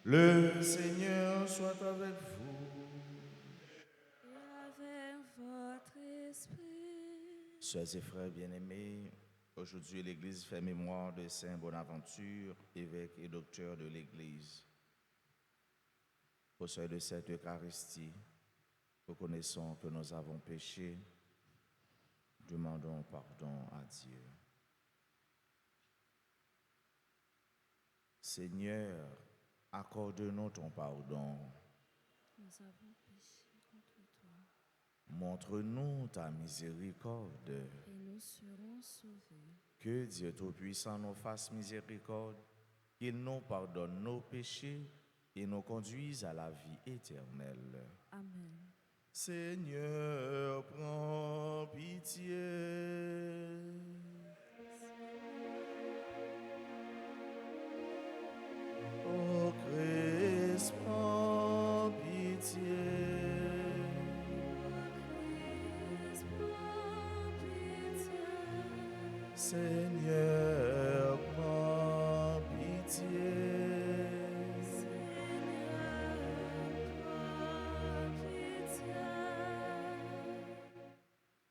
Le Seigneur soit avec vous. Et avec votre esprit. Chers et frères bien-aimés, aujourd'hui l'Église fait mémoire de Saint Bonaventure, évêque et docteur de l'Église. Au seuil de cette Eucharistie, reconnaissons que nous avons péché, demandons pardon à Dieu. Seigneur, accorde-nous ton pardon. Nous avons péché contre toi. Montre-nous ta miséricorde. Et nous serons sauvés. Que Dieu Tout-Puissant nous fasse miséricorde, qu'il nous pardonne nos péchés et nous conduise à la vie éternelle. Amen. Seigneur, prends pitié. Ô Christ, prends pitié. Seigneur, prends pitié.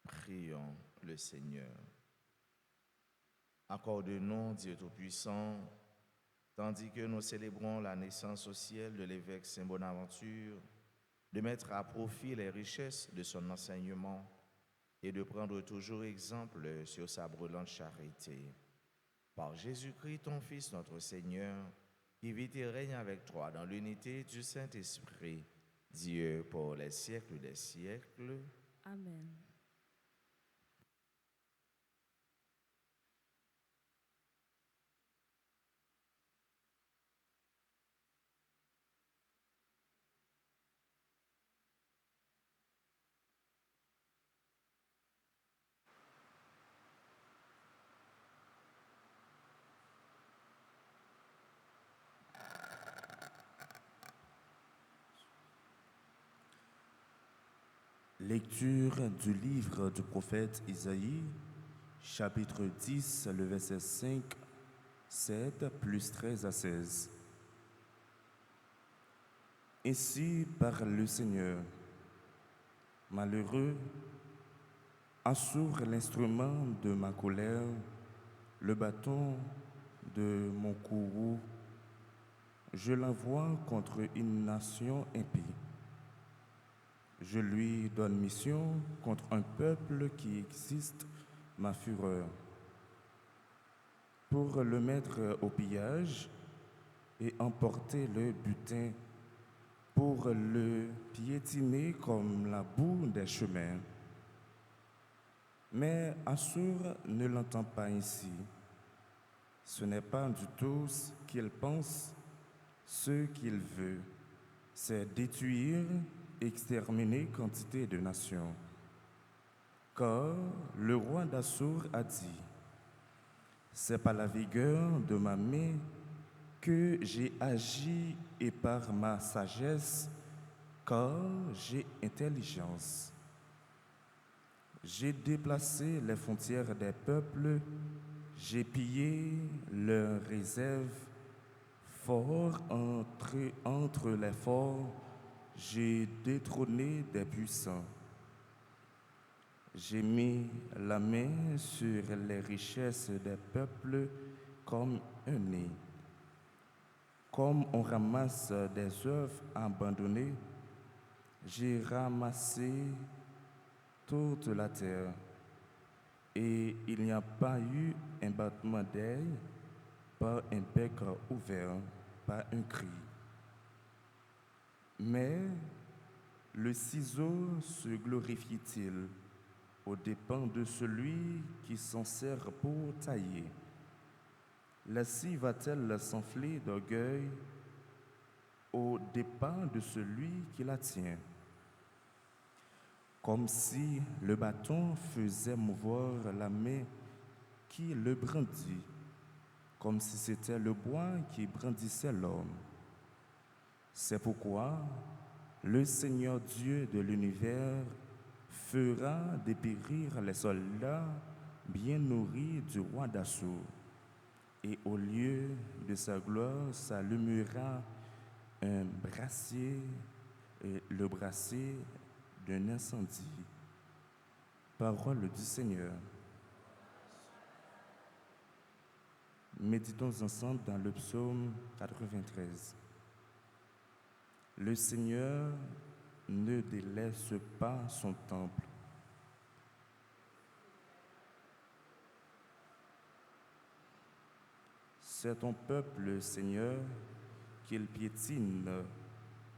Prions le Seigneur. Accorde-nous, Dieu Tout-Puissant, tandis que nous célébrons la naissance au ciel de l'évêque Saint Bonaventure, de mettre à profit les richesses de son enseignement et de prendre toujours exemple sur sa brûlante charité. Par Jésus-Christ, ton Fils, notre Seigneur, qui vit et règne avec toi dans l'unité du Saint-Esprit, Dieu pour les siècles des siècles. Amen. Lecture du livre du prophète Isaïe, chapitre 10, le verset 5, 7, plus 13 à 16. Ainsi parle le Seigneur. Malheureux Assure l'instrument de ma colère, le bâton de mon courroux. Je l'envoie contre une nation impie. Je lui donne mission contre un peuple qui existe ma fureur, pour le mettre au pillage et emporter le butin, pour le piétiner comme la boue des chemins. Mais Assur ne l'entend pas ainsi. Ce n'est pas du tout ce qu'il pense, ce qu'il veut, c'est détruire, exterminer quantité de nations. Car le roi d'Assur a dit, c'est par la vigueur de ma main que j'ai agi et par ma sagesse, car j'ai intelligence. J'ai déplacé les frontières des peuples, j'ai pillé leurs réserves, fort entre les forts, j'ai détrôné des puissants. J'ai mis la main sur les richesses des peuples comme un nez. Comme on ramasse des œuvres abandonnées, j'ai ramassé toute la terre, et il n'y a pas eu un battement d'ailes, pas un bec ouvert, pas un cri. Mais le ciseau se glorifie-t-il aux dépens de celui qui s'en sert pour tailler? La scie va-t-elle s'enfler d'orgueil aux dépens de celui qui la tient? Comme si le bâton faisait mouvoir la main qui le brandit, comme si c'était le bois qui brandissait l'homme. C'est pourquoi le Seigneur Dieu de l'univers fera dépérir les soldats bien nourris du roi d'Assur, et au lieu de sa gloire s'allumera un brassier, le brassier d'un incendie. Parole du Seigneur. Méditons ensemble dans le psaume 93. Le Seigneur ne délaisse pas son temple. C'est ton peuple, Seigneur, qu'il piétine,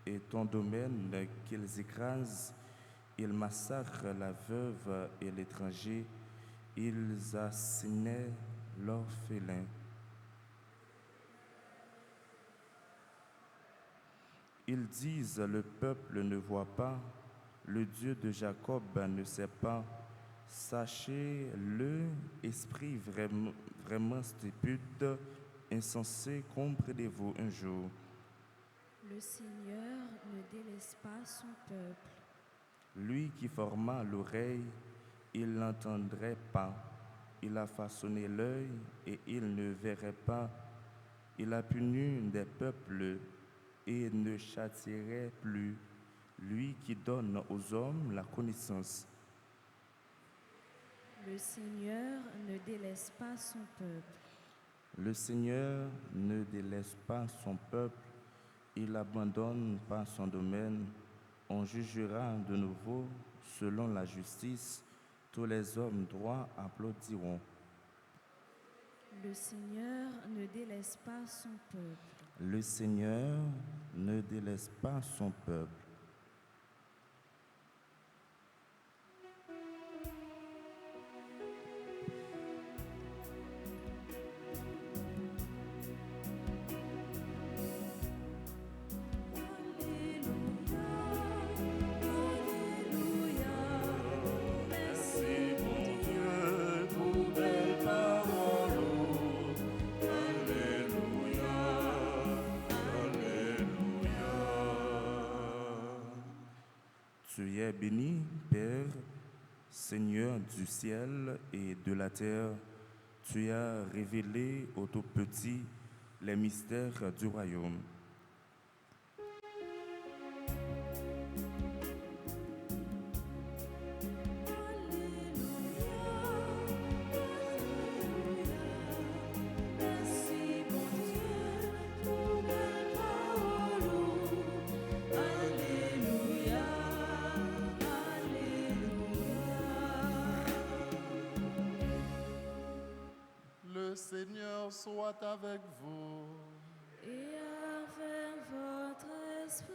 et ton domaine qu'ils écrasent. Ils massacrent la veuve et l'étranger, ils assassinaient l'orphelin. Ils disent, le peuple ne voit pas, le Dieu de Jacob ne sait pas. Sachez-le, esprit vraiment stupide, insensé, comprenez-vous un jour. Le Seigneur ne délaisse pas son peuple. Lui qui forma l'oreille, il n'entendrait pas. Il a façonné l'œil et il ne verrait pas. Il a puni des peuples et ne châtierait plus. Lui qui donne aux hommes la connaissance. Le Seigneur ne délaisse pas son peuple. Le Seigneur ne délaisse pas son peuple. Il n'abandonne pas son domaine. On jugera de nouveau selon la justice. Tous les hommes droits applaudiront. Le Seigneur ne délaisse pas son peuple. Le Seigneur ne délaisse pas son peuple. Tu es béni, Père, Seigneur du ciel et de la terre. Tu as révélé aux tout petits les mystères du royaume. Seigneur soit avec vous. Et avec votre esprit.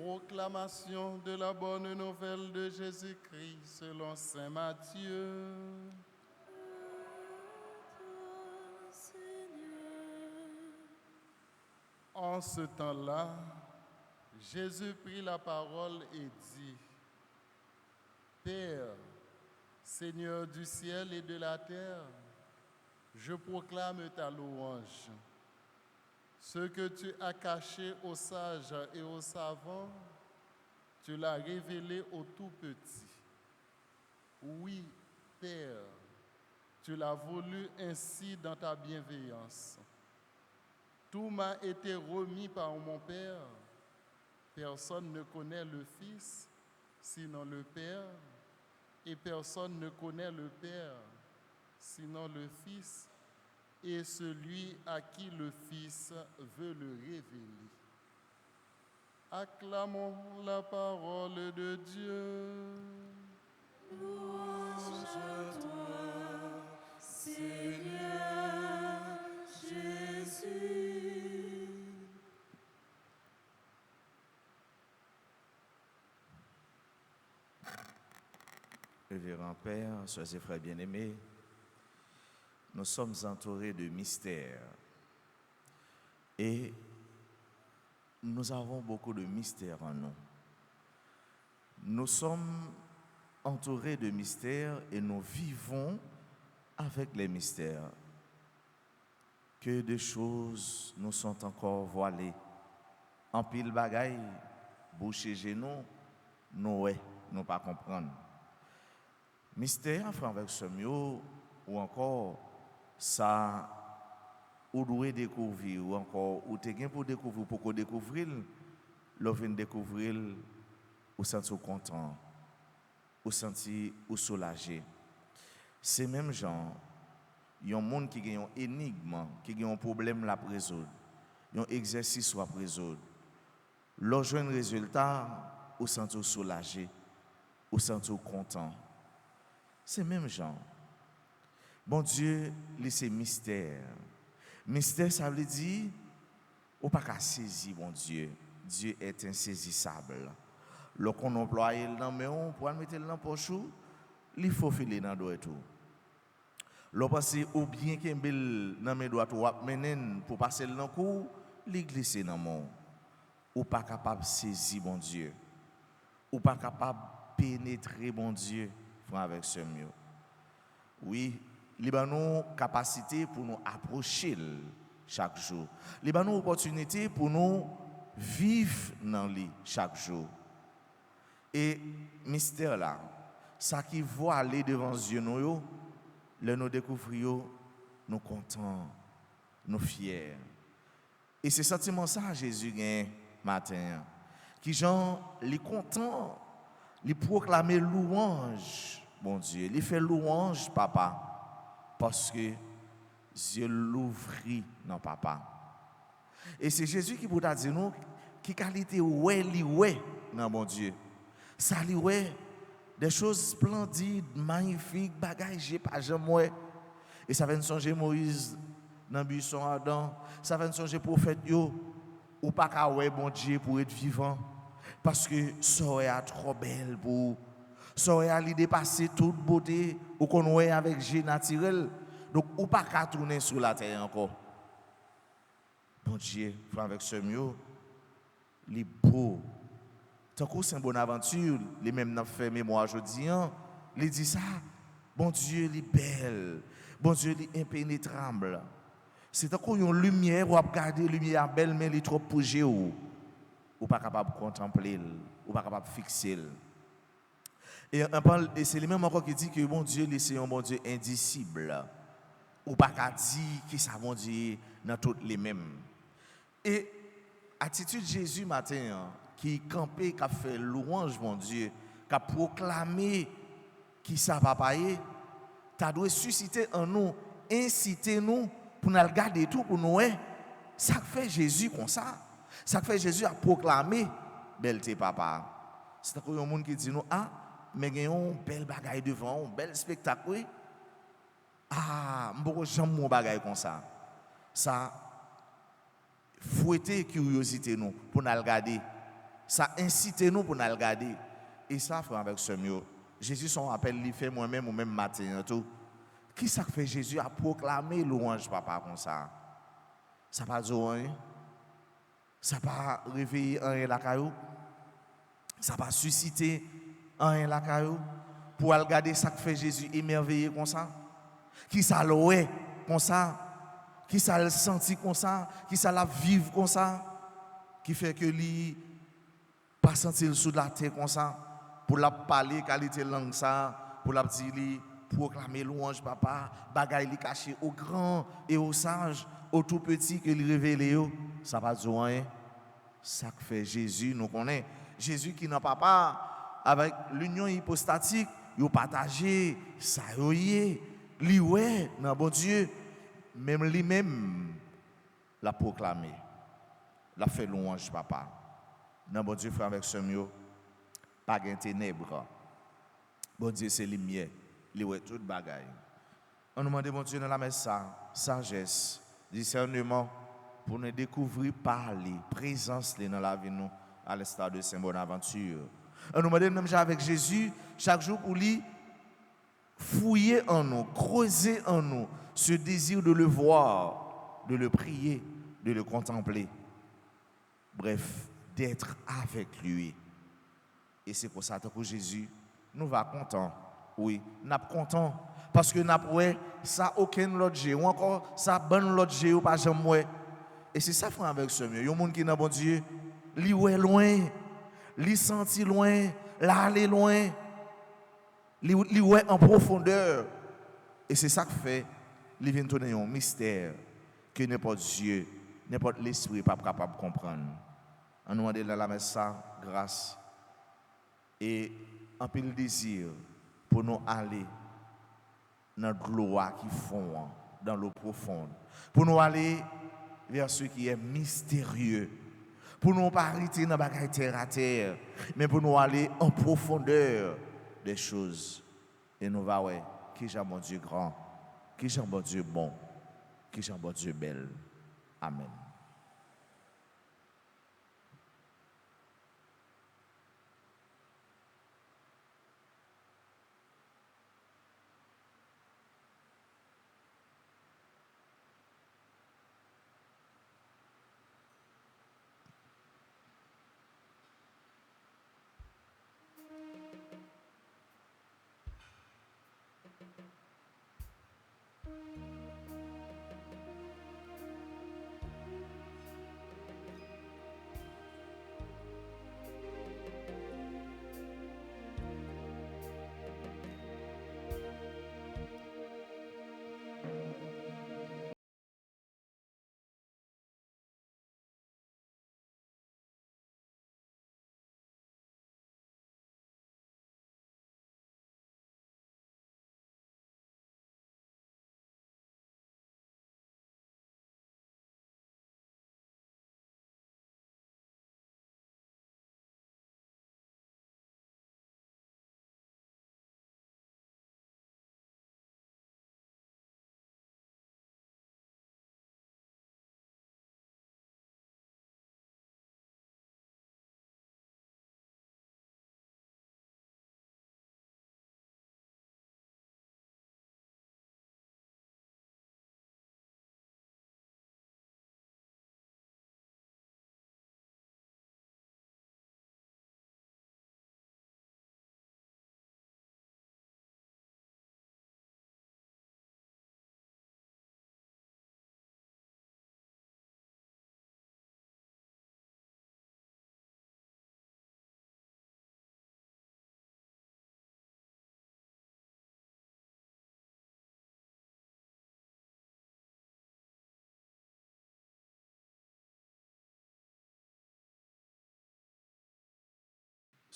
Proclamation de la bonne nouvelle de Jésus-Christ selon saint Matthieu. Toi, Seigneur. En ce temps-là, Jésus prit la parole et dit, Père, Seigneur du ciel et de la terre, je proclame ta louange. Ce que tu as caché aux sages et aux savants, tu l'as révélé aux tout petits. Oui, Père, tu l'as voulu ainsi dans ta bienveillance. Tout m'a été remis par mon Père. Personne ne connaît le Fils, sinon le Père, et personne ne connaît le Père, sinon le Fils, et celui à qui le Fils veut le révéler. Acclamons la parole de Dieu. Louange à toi, Seigneur Jésus. Révérend Père, soeurs et frères bien-aimés, nous sommes entourés de mystères. Et nous avons beaucoup de mystères en nous. Nous sommes entourés de mystères et nous vivons avec les mystères. Que de choses nous sont encore voilées. En pile bagaille, boucher genoux, nous ne pas comprendre. Mystère, frère avec ce mieux, ou encore ça, ou doit découvrir, ou encore, ou t'es pour découvrir, pour découvrir, l'on vient découvrir, ou sentir content, ou sentir ou soulagé. C'est même gens, il y a un monde qui a un énigme, qui a un problème à résoudre, il y a un exercice à résoudre. L'on joue un résultat, ou sentir soulagé, ou sentir content. C'est même gens. Bon Dieu, c'est mystère. Mystère, ça veut dire, ou pas qu'à saisir, bon Dieu. Dieu est insaisissable. Lorsqu'on emploie le nom, mais on peut mettre le nom pour chou, il faut filer dans le dos et tout. Lorsqu'on ou bien qu'il y ait dans mes doigts pour passer le nom coup, il glisse dans mon. Ou pas capable de saisir, bon Dieu. Ou pas capable de pénétrer, bon Dieu, avec ce mieux. Oui. Il y a une capacité pour nous approcher chaque jour. Il y a une opportunité pour nous vivre dans lui chaque jour. Et mystère là, ça qui voit aller devant les yeux nous, nous découvrons, nous contents, nous fiers. Et c'est sentiment ça Jésus gagne matin. Qui gens les content, les proclamer louange, bon Dieu, les fait louange papa. Parce que Dieu l'ouvrit dans papa. Et c'est Jésus qui vous a dit nous, qui qualité ouais dans mon Dieu. Ça li ouais des choses splendides, magnifiques, bagages j'ai pas jamais. Et ça va nous songer Moïse dans le buisson Adam, ça va nous songer prophète yo ou pas qu'à ouais bon Dieu pour être vivant parce que ça est trop belle pour ça a dépassé toute beauté ou qu'on voit avec G naturel. Donc, ou pas qu'à tourner sur la terre encore. Bon Dieu, avec ce mieux, il est beau. Tant que c'est une bonne aventure, les mêmes n'a fait mémoire aujourd'hui, il dit ça. Bon Dieu, il est belle. Bon Dieu, il est impénétrable. C'est tant qu'il y a une lumière, ou à regarder lumière belle, mais il est trop bougé ou pas capable de contempler, ou pas capable de fixer. Et c'est le même encore qui dit que bon Dieu, c'est un bon Dieu indicible. Ou pas qu'à dire que ça bon Dieu dans toutes les mêmes. Et attitude Jésus matin, qui campé, qui a fait louange, mon Dieu, qui a proclamé qui ça papa est, ça doit susciter en nous, inciter nous pour nous regarder tout pour nous. Ça fait Jésus comme ça. Ça fait Jésus a proclamé belleté papa. C'est un monde qui dit nous ah mais il y a un bel bagaille devant, un bel spectacle. Ah, m'boko jamais mon bagay comme ça. Ça fouetter curiosité nous pour nous regarder. Ça incite nous pour nous regarder. Et ça, frère, avec ce mieux. Jésus, son appel, il fait moi-même ou même matin. Tout. Qui ça fait Jésus a proclamé louange, papa, comme ça? Ça pas dire rien. Ça pas réveiller un la caillou. Ça pas susciter un la caillou. Pour regarder ça que fait Jésus émerveillé comme ça. Qui ça l'oué comme ça. Qui ça le senti comme ça. Qui ça la vivre comme ça. Qui fait que lui pas sentir sous la terre comme ça. Pour la parler qualité langue ça. Pour la dire lui proclamer louange papa. Bagaille li caché au grand et au sage. Au tout petit que lui révélé. Ça va dire rien. Ça que fait Jésus nous connaît. Jésus qui n'a pas avec l'union hypostatique. Ils partagé ça yoyé li ouais dans bon Dieu même lui-même l'a proclamé l'a fait louange papa dans bon Dieu frère avec ce mieux pas de ténèbres bon Dieu c'est lumière li ouais toute bagaille on nous demande bon Dieu dans la messe ça sagesse discernement pour nous découvrir parler présence dans la vie nous à l'instar de Saint Bonaventure. On nous demande même avec Jésus, chaque jour pour lui, fouiller en nous, creuser en nous ce désir de le voir, de le prier, de le contempler. Bref, d'être avec lui. Et c'est pour ça que Jésus nous va content. Oui, nous sommes contents. Parce que nous avons ça aucun autre Dieu, ou encore ça bonne l'autre Dieu, ou pas jamais. Et c'est ça frère avec ce mieux. Il y a des gens qui sont bon Dieu, lui est loin. Li senti loin, la aller loin, li ouais en profondeur. Et c'est ça que fait, li vient donner un mystère que n'importe Dieu, n'importe l'esprit pas capable de comprendre. On nous demande dans la messe ça, grâce et un peu le désir pour nous aller dans la gloire qui fond, dans l'eau profonde, pour nous aller vers ce qui est mystérieux. Pour nous pas arrêter dans la terre à terre, mais pour nous aller en profondeur des choses. Et nous va ouais, qui j'ai mon Dieu grand, qui j'ai mon Dieu bon, qui j'ai mon Dieu belle. Amen.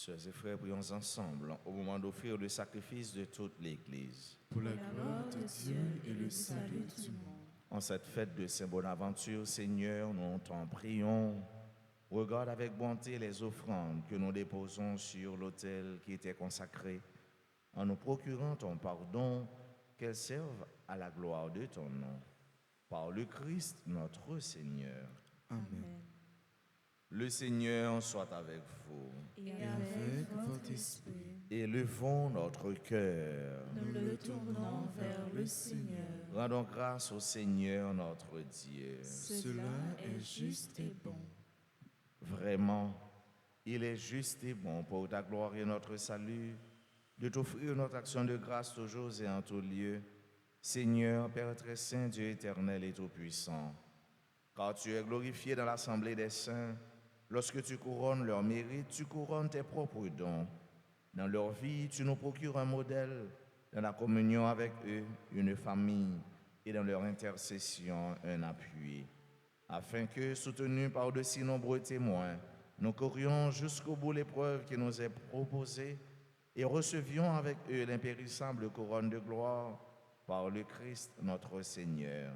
Sœurs et frères, prions ensemble au moment d'offrir le sacrifice de toute l'Église. Pour la gloire de Dieu et le salut du monde. En cette fête de Saint Bonaventure, Seigneur, nous t'en prions. Regarde avec bonté les offrandes que nous déposons sur l'autel qui était consacré, en nous procurant ton pardon qu'elles servent à la gloire de ton nom. Par le Christ notre Seigneur. Amen. Le Seigneur soit avec vous. Et avec votre esprit, Élevons notre cœur. nous le tournons vers le Seigneur. Rendons grâce au Seigneur notre Dieu. Cela est juste et bon. Vraiment, il est juste et bon pour ta gloire et notre salut de t'offrir notre action de grâce toujours et en tout lieu. Seigneur, Père très saint, Dieu éternel et tout-puissant, car tu es glorifié dans l'assemblée des saints, lorsque tu couronnes leur mérite, tu couronnes tes propres dons. Dans leur vie, tu nous procures un modèle, dans la communion avec eux, une famille, et dans leur intercession, un appui, afin que, soutenus par de si nombreux témoins, nous courions jusqu'au bout l'épreuve qui nous est proposée et recevions avec eux l'impérissable couronne de gloire par le Christ notre Seigneur.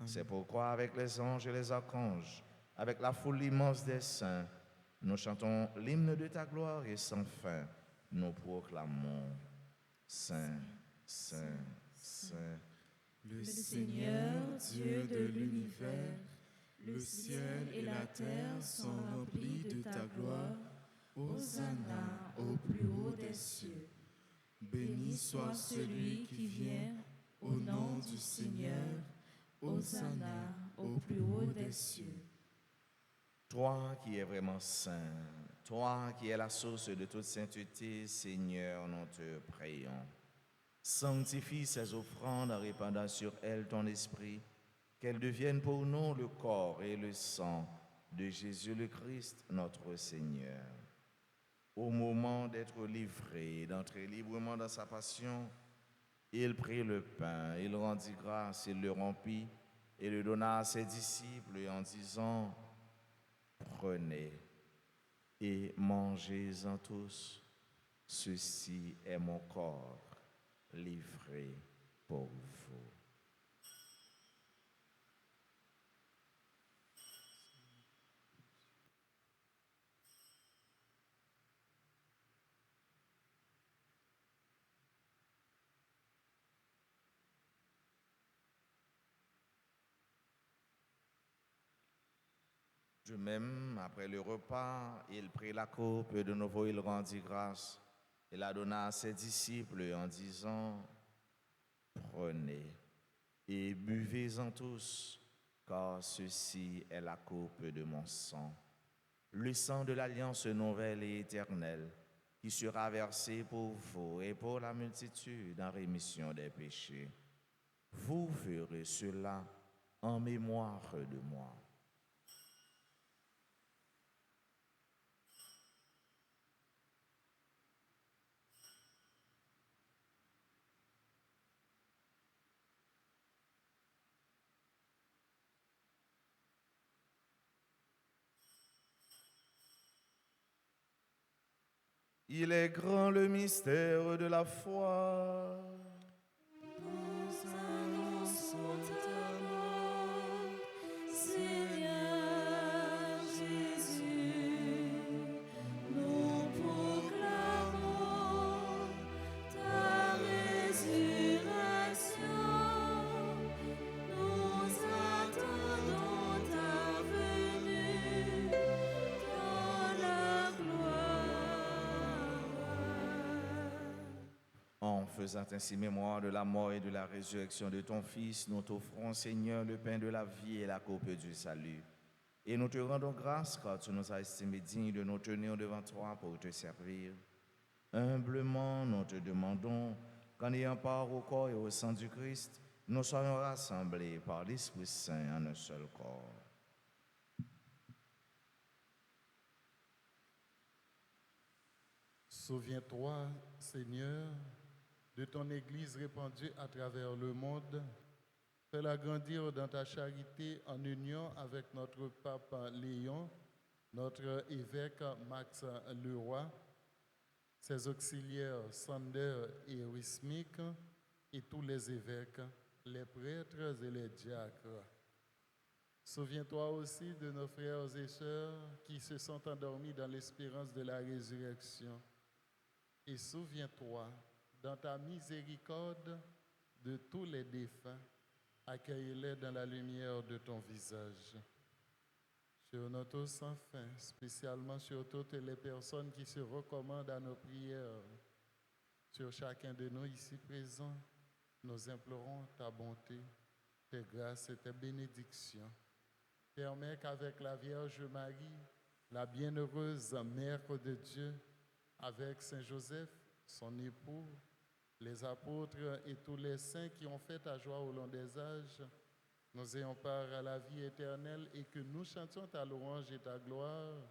C'est pourquoi, avec les anges et les archanges, avec la foule immense des saints, nous chantons l'hymne de ta gloire et sans fin, nous proclamons Saint, Saint, Saint. Le Seigneur, Dieu de l'univers, le ciel et la terre sont remplis de ta gloire. Hosanna au plus haut des cieux. Béni soit celui qui vient au nom du Seigneur. Hosanna au plus haut des cieux. Toi qui es vraiment saint, toi qui es la source de toute sainteté, Seigneur, nous te prions. Sanctifie ces offrandes en répandant sur elles ton esprit, qu'elles deviennent pour nous le corps et le sang de Jésus le Christ, notre Seigneur. Au moment d'être livré, d'entrer librement dans sa passion, il prit le pain, il rendit grâce, il le rompit et le donna à ses disciples en disant: Prenez et mangez-en tous, ceci est mon corps livré pour vous. De même, après le repas, il prit la coupe et de nouveau il rendit grâce et la donna à ses disciples en disant: Prenez et buvez-en tous, car ceci est la coupe de mon sang, le sang de l'alliance nouvelle et éternelle, qui sera versé pour vous et pour la multitude en rémission des péchés. Vous ferez cela en mémoire de moi. Il est grand le mystère de la foi. Nous annonçons ta mort, Seigneur Jésus. Nous proclamons ta résurrection. Nous attendons ta venue dans la gloire. En faisant ainsi mémoire de la mort et de la résurrection de ton Fils, nous t'offrons, Seigneur, le pain de la vie et la coupe du salut. Et nous te rendons grâce car tu nous as estimés dignes de nous tenir devant toi pour te servir. Humblement, nous te demandons qu'en ayant part au corps et au sang du Christ, nous soyons rassemblés par l'Esprit Saint en un seul corps. Souviens-toi, Seigneur, de ton Église répandue à travers le monde. Fais-la grandir dans ta charité en union avec notre pape Léon, notre évêque Max Leroy, ses auxiliaires Sander et Wismik et tous les évêques, les prêtres et les diacres. Souviens-toi aussi de nos frères et sœurs qui se sont endormis dans l'espérance de la résurrection. Et souviens-toi, dans ta miséricorde, de tous les défunts, accueille-les dans la lumière de ton visage. Sur nos tous sans fin, spécialement sur toutes les personnes qui se recommandent à nos prières, sur chacun de nous ici présents, nous implorons ta bonté, tes grâces et tes bénédictions. Permets qu'avec la Vierge Marie, la bienheureuse Mère de Dieu, avec Saint Joseph, son époux, les apôtres et tous les saints qui ont fait ta joie au long des âges, nous ayons part à la vie éternelle et que nous chantions ta louange et ta gloire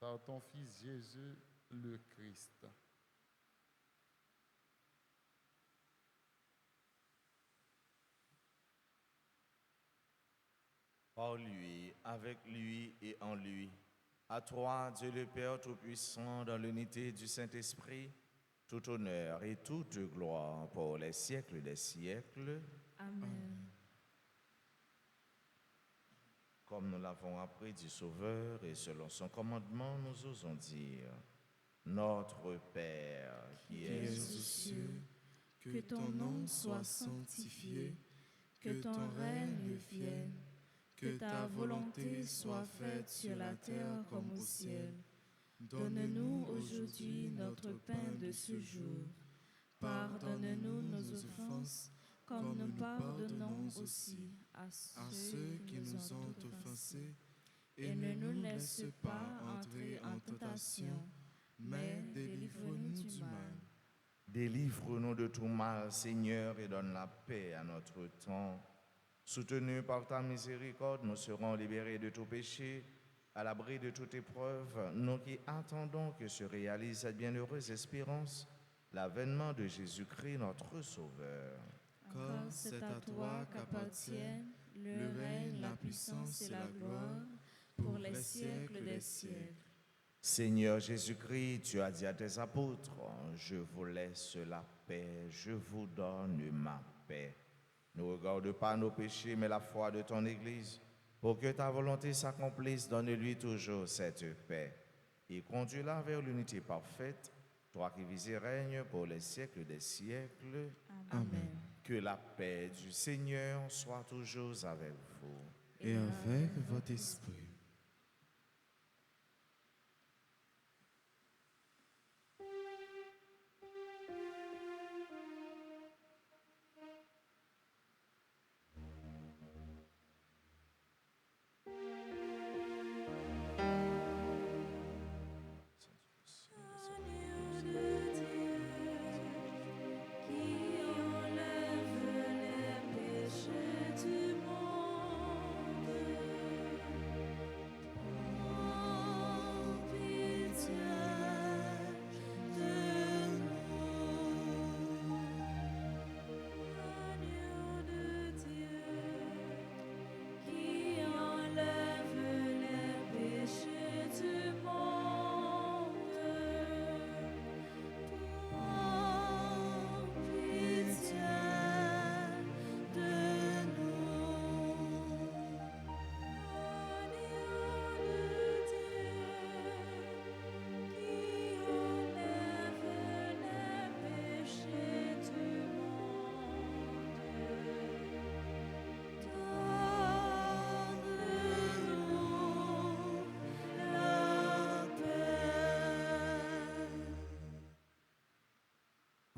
par ton Fils Jésus, le Christ. Par lui, avec lui et en lui, à toi, Dieu le Père Tout-Puissant, dans l'unité du Saint-Esprit, tout honneur et toute gloire pour les siècles des siècles. Amen. Comme nous l'avons appris du Sauveur et selon son commandement, nous osons dire, Notre Père qui es aux cieux, que ton nom soit sanctifié, que ton règne vienne, que ta volonté soit faite sur la terre comme au ciel. Donne-nous aujourd'hui notre pain de ce jour. Pardonne-nous nos offenses, comme nous pardonnons aussi à ceux qui nous ont offensés. Et ne nous laisse pas entrer en tentation, mais délivre-nous du mal. Délivre-nous de tout mal, Seigneur, et donne la paix à notre temps. Soutenus par ta miséricorde, nous serons libérés de tout péché, à l'abri de toute épreuve, nous qui attendons que se réalise cette bienheureuse espérance, l'avènement de Jésus-Christ, notre Sauveur. Car c'est à toi qu'appartiennent le règne, la puissance et la gloire pour les siècles des siècles. Seigneur Jésus-Christ, tu as dit à tes apôtres, je vous laisse la paix, je vous donne ma paix. Ne regarde pas nos péchés, mais la foi de ton Église. Pour que ta volonté s'accomplisse, donne-lui toujours cette paix. Et conduis-la vers l'unité parfaite, toi qui vis et règnes pour les siècles des siècles. Amen. Que la paix du Seigneur soit toujours avec vous. Et avec votre esprit.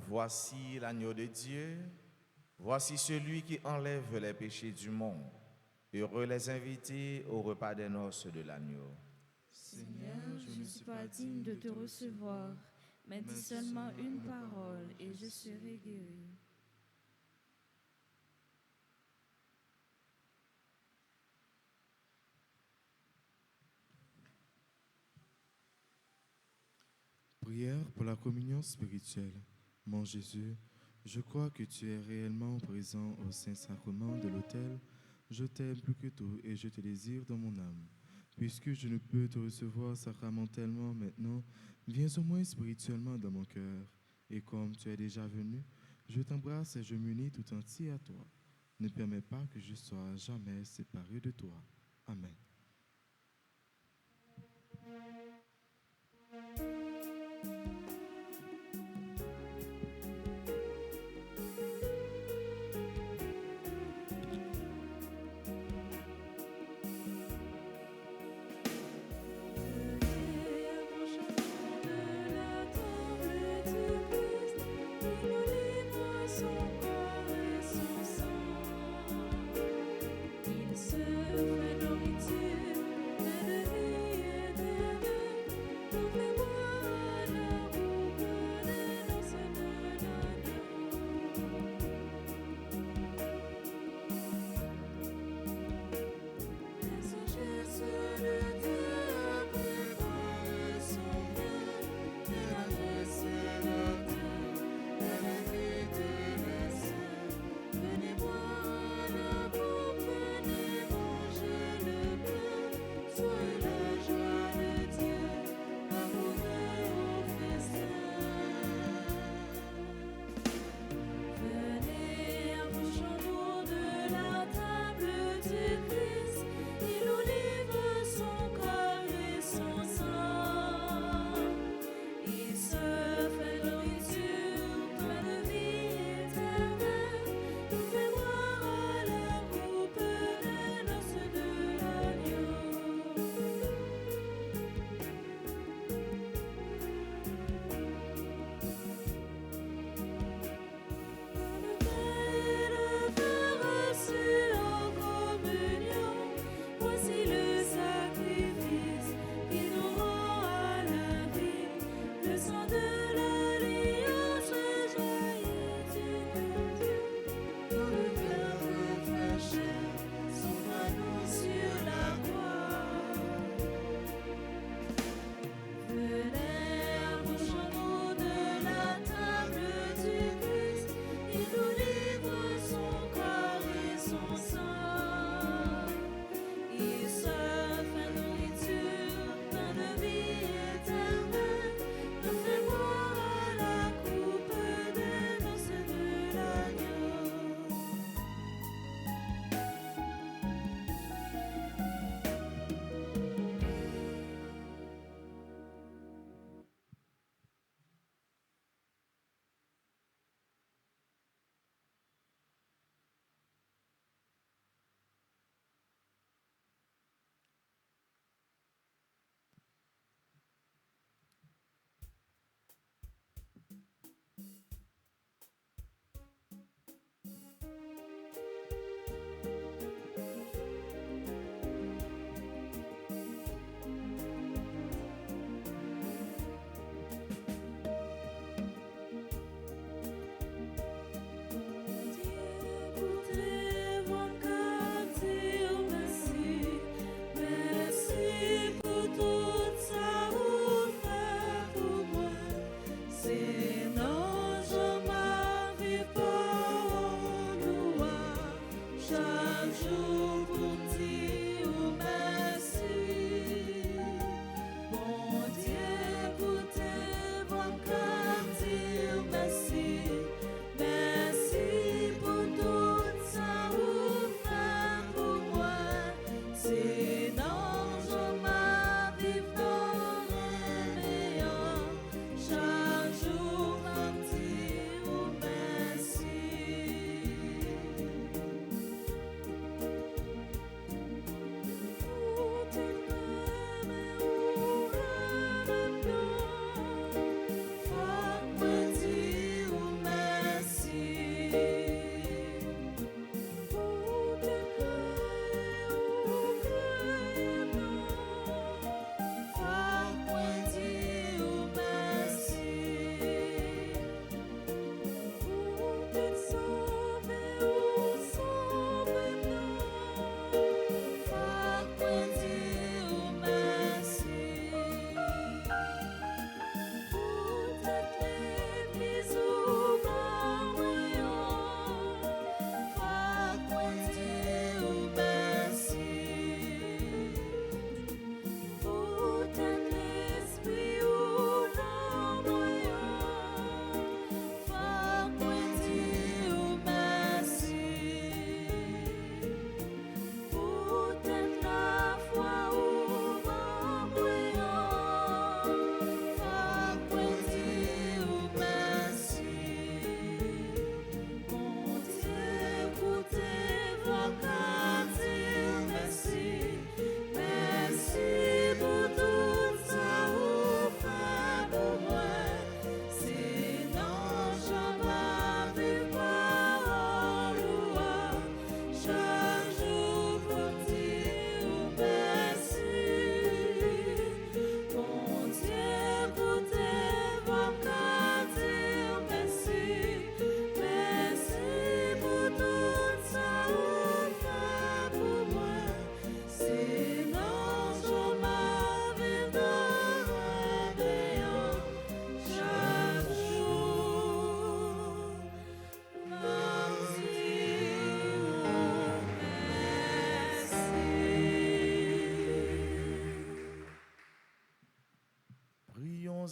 Voici l'agneau de Dieu, voici celui qui enlève les péchés du monde. Heureux les invités au repas des noces de l'agneau. Seigneur, je ne suis pas digne de te recevoir, mais dis seulement une parole et je serai guéri. Prière pour la communion spirituelle. Mon Jésus, je crois que tu es réellement présent au Saint-Sacrement de l'autel. Je t'aime plus que tout et je te désire dans mon âme. Puisque je ne peux te recevoir sacramentellement maintenant, viens au moins spirituellement dans mon cœur. Et comme tu es déjà venu, je t'embrasse et je m'unis tout entier à toi. Ne permets pas que je sois jamais séparé de toi. Amen.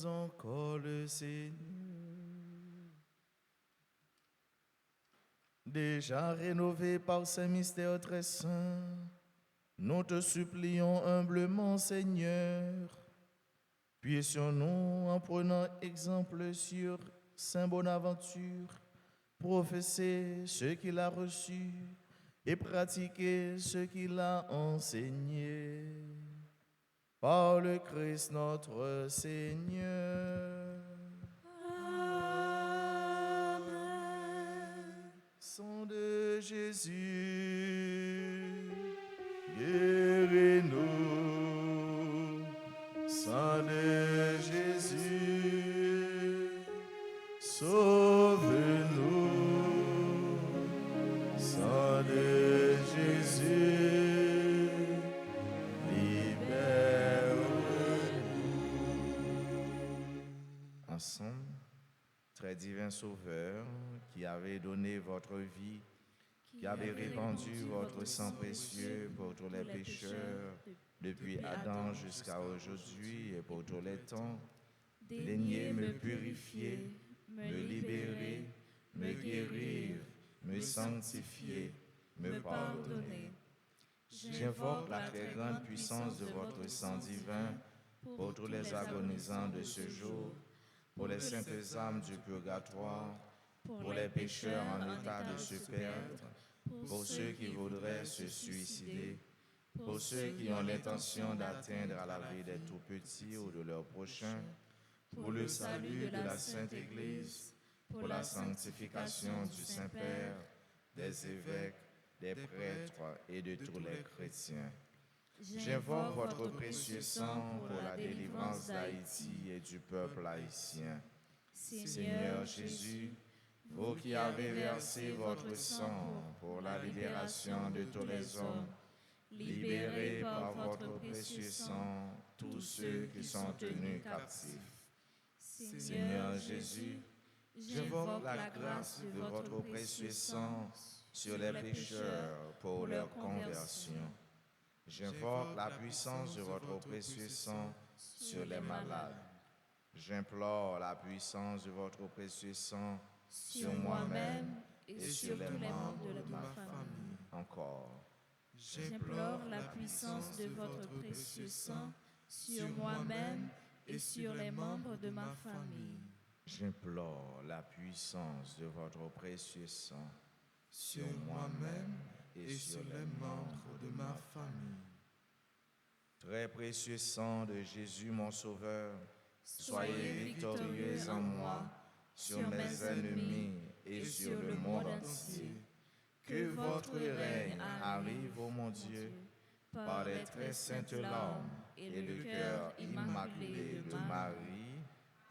louons encore le Seigneur. Déjà rénové par ces mystères très saints, nous te supplions humblement, Seigneur. Puissions-nous, en prenant exemple sur Saint Bonaventure, professer ce qu'il a reçu et pratiquer ce qu'il a enseigné. Par le Christ notre Seigneur. Amen. Sang de Jésus, guéris-nous. Sang de Jésus, sauve-nous. Sang de Jésus, libère-nous. Ensemble, très divin Sauveur, qui avez donné votre vie, qui avez répandu votre sang précieux pour tous les pécheurs, depuis Adam jusqu'à aujourd'hui et pour tous les temps, daignez me purifier, me libérer, me guérir, me sanctifier, me pardonner. J'invoque la très grande puissance de votre sang divin pour tous les agonisants de ce jour, pour les saintes âmes du purgatoire, pour les pécheurs en état de se perdre, pour ceux qui voudraient se suicider, pour ceux qui ont l'intention d'atteindre à la vie des tout-petits ou de leurs prochains, pour le salut de la Sainte Église, pour la sanctification du Saint-Père, des évêques, des prêtres et de tous les chrétiens. J'invoque votre précieux sang pour la délivrance d'Haïti et du peuple haïtien. Seigneur Jésus, vous qui avez versé votre sang pour la libération de tous les hommes, libérez par votre précieux sang tous ceux qui sont tenus captifs. Seigneur Jésus, j'invoque la grâce de votre précieux sang sur les pécheurs pour leur conversion. J'invoque la puissance de votre précieux sang sur les malades. J'implore la puissance de votre précieux sang sur moi-même et sur les membres de ma famille. Encore. J'implore la puissance de votre précieux sang sur moi-même et sur les membres de ma famille. J'implore la puissance de votre précieux sang sur moi-même et sur les membres de ma famille. Très précieux sang de Jésus, mon Sauveur, soyez victorieux en moi, sur mes ennemis et sur le monde entier. Que votre règne arrive, ô mon Dieu, par les très saintes larmes et le cœur immaculé de Marie.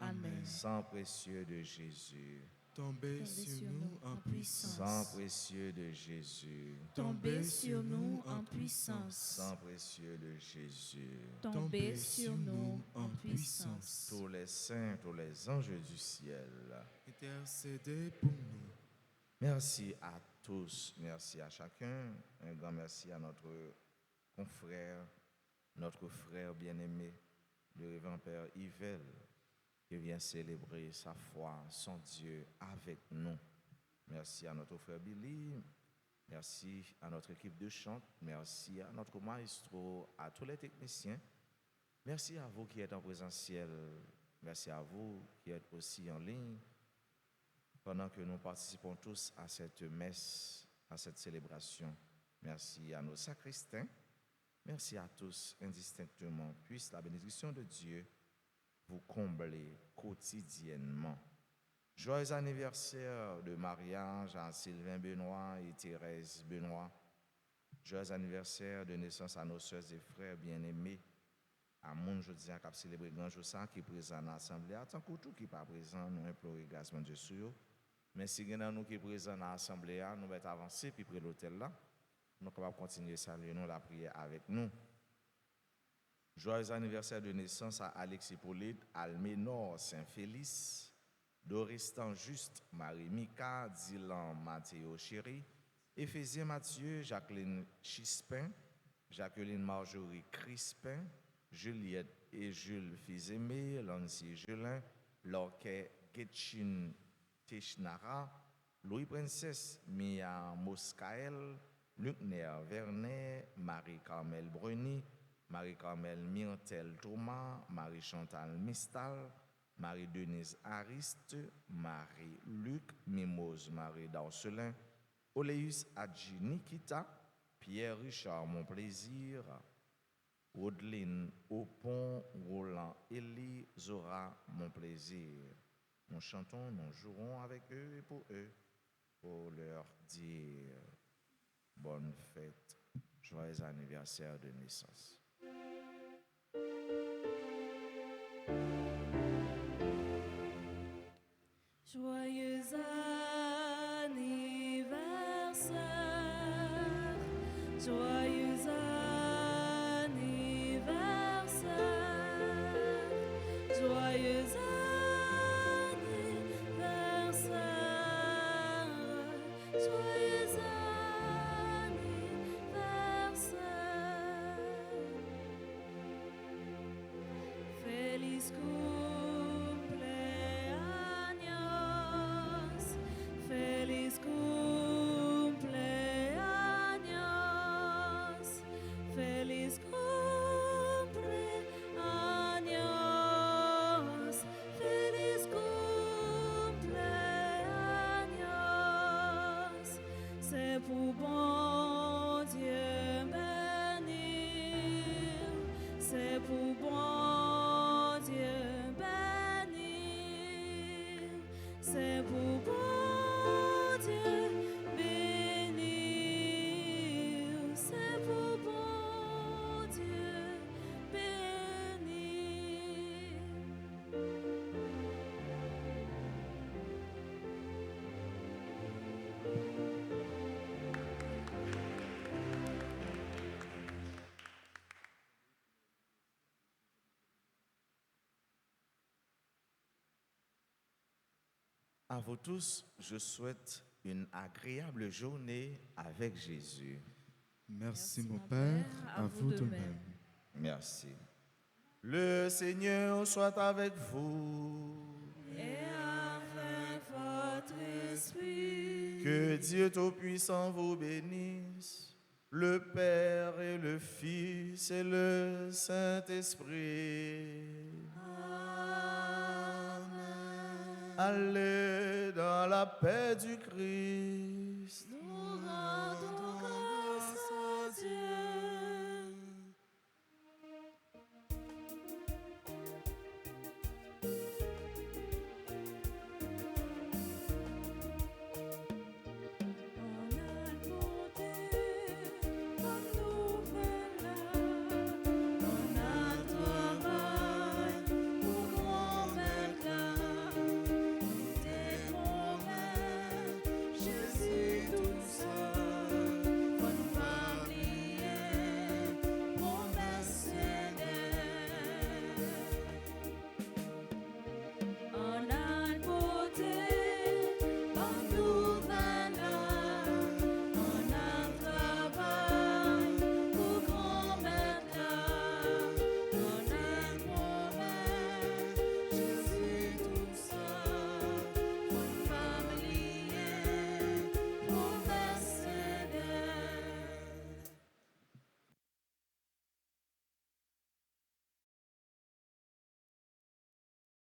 Amen. Sang précieux de Jésus. Tombez sur nous en puissance. Sang précieux de Jésus. Tombez sur nous en puissance. Sang précieux de Jésus. Tombez sur nous en puissance. Tous les saints, tous les anges du ciel. Intercédez pour nous. Merci à tous, merci à chacun. Un grand merci à notre confrère, notre frère bien-aimé, le révérend Père Yvel, qui vient célébrer sa foi, son Dieu avec nous. Merci à notre frère Billy, merci à notre équipe de chant, merci à notre maestro, à tous les techniciens. Merci à vous qui êtes en présentiel, merci à vous qui êtes aussi en ligne. Pendant que nous participons tous à cette messe, à cette célébration, merci à nos sacristains, merci à tous indistinctement. Puisse la bénédiction de Dieu vous combler quotidiennement. Joyeux anniversaire de mariage à Sylvain Benoît et Thérèse Benoît. Joyeux anniversaire de naissance à nos sœurs et frères bien-aimés. À mon jeudi, qui a célébré grand jour ça, qui est présent dans l'Assemblée. Tant que tout qui n'est pas présent, nous implorons grâce à Dieu sur eux. Mais si nous sommes qui présents dans l'Assemblée, nous allons avancer puis près l'hôtel là. Nous allons continuer à saluer nous la prière avec nous. Joyeux anniversaire de naissance à Alex Hippolyte, Alménor Saint-Félix, Doristan Juste, Marie-Mika, Dylan Mathéo Chéri, Éphésien Mathieu, Jacqueline Chispin, Jacqueline Marjorie Crispin, Juliette et Jules Fils-Aimé, Lancy Julin, Lorquet Getchin Tishnara, Louis Princesse, Mia Moscael, Lucner Vernet, Marie-Carmel Bruni, Marie-Carmel Myrtel Thomas, Marie-Chantal Mistal, Marie-Denise Ariste, Marie-Luc Mimose Marie Darcelin, Oléus Adji Nikita, Pierre-Richard Monplaisir, Audeline Aupon, Roland Elie, Zora Monplaisir. Nous chantons, nous jouerons avec eux et pour leur dire bonne fête, joyeux anniversaire de naissance. Joyeux anniversaire, joyeux anniversaire, joyeux anniversaire, joyeux anniversaire. Feliz cumpleaños, feliz cumpleaños, feliz cumpleaños, feliz cumpleaños. C'est pour bon Dieu bénir, c'est pour bon Dieu bénir, c'est pour bon Dieu bénir, c'est pour bon Dieu bénir. À vous tous, je souhaite une agréable journée avec Jésus. Merci mon Père, à vous de même. Merci. Le Seigneur soit avec vous. Et avec votre esprit, Que Dieu Tout-Puissant vous bénisse, le Père et le Fils et le Saint-Esprit. Amen. Allez dans la paix du Christ.